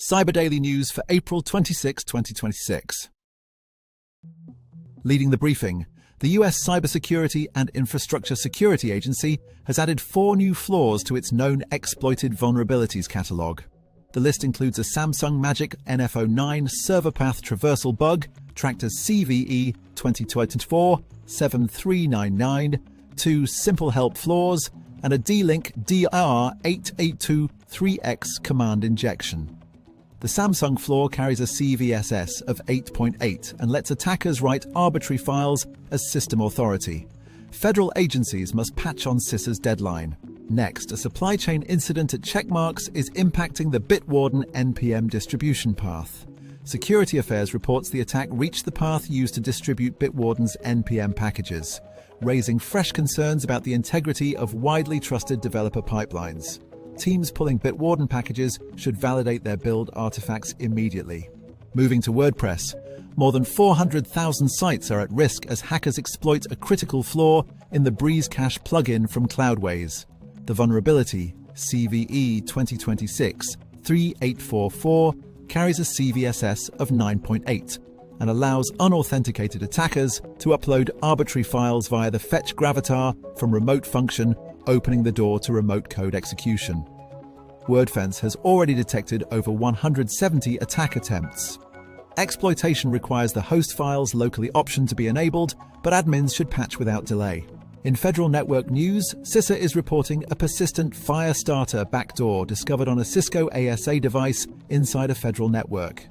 Cyber Daily News for April 26, 2026. Leading the briefing, the US Cybersecurity and Infrastructure Security Agency has added 4 new flaws to its Known Exploited Vulnerabilities catalog. The list includes a Samsung Magic NF09 server path traversal bug, tracked as CVE 2024-7399, 2 SimpleHelp flaws, and a D-Link DR8823X command injection. The Samsung flaw carries a CVSS of 8.8 and lets attackers write arbitrary files as system authority. Federal agencies must patch on CISA's deadline. Next, a supply chain incident at Checkmarx is impacting the Bitwarden NPM distribution path. Security Affairs reports the attack reached the path used to distribute Bitwarden's NPM packages, raising fresh concerns about the integrity of widely trusted developer pipelines. Teams pulling Bitwarden packages should validate their build artifacts immediately. Moving to WordPress, more than 400,000 sites are at risk as hackers exploit a critical flaw in the Breeze Cache plugin from Cloudways. The vulnerability, CVE 2026-3844, carries a CVSS of 9.8 and allows unauthenticated attackers to upload arbitrary files via the fetch gravatar from remote function, opening the door to remote code execution. WordFence has already detected over 170 attack attempts. Exploitation requires the host files locally option to be enabled, but admins should patch without delay. In federal network news, CISA is reporting a persistent FIRESTARTER backdoor discovered on a Cisco ASA device inside a federal network.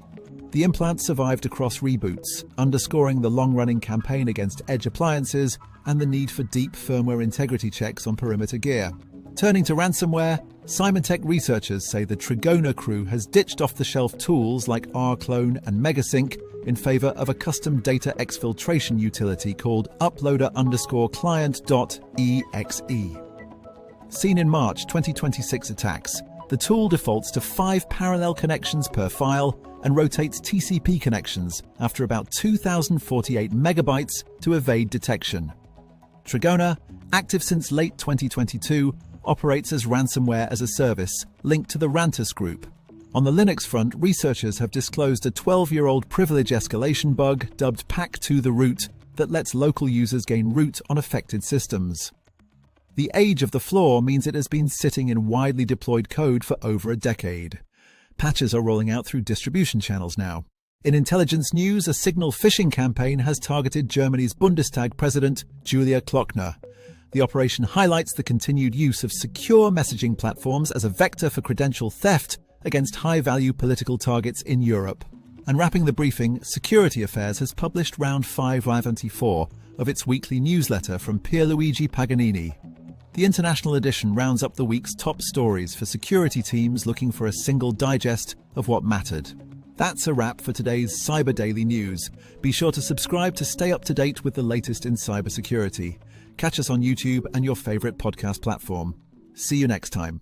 The implant survived across reboots, underscoring the long-running campaign against edge appliances and the need for deep firmware integrity checks on perimeter gear. Turning to ransomware, Symantec researchers say the Trigona crew has ditched off-the-shelf tools like rclone and megasync in favor of a custom data exfiltration utility called uploader_client.exe. Seen in March 2026 attacks, the tool defaults to 5 parallel connections per file and rotates TCP connections after about 2,048 megabytes to evade detection. Trigona, active since late 2022, operates as ransomware as a service linked to the Rantus group. On the Linux front, researchers have disclosed a 12-year-old privilege escalation bug dubbed Pack to the Root that lets local users gain root on affected systems. The age of the flaw means it has been sitting in widely deployed code for over a decade. Patches are rolling out through distribution channels now. In intelligence news, a signal phishing campaign has targeted Germany's Bundestag president, Julia Klockner. The operation highlights the continued use of secure messaging platforms as a vector for credential theft against high-value political targets in Europe. And wrapping the briefing, Security Affairs has published round 574 of its weekly newsletter from Pierluigi Paganini. The international edition rounds up the week's top stories for security teams looking for a single digest of what mattered. That's a wrap for today's Cyber Daily News. Be sure to subscribe to stay up to date with the latest in cybersecurity. Catch us on YouTube and your favorite podcast platform. See you next time.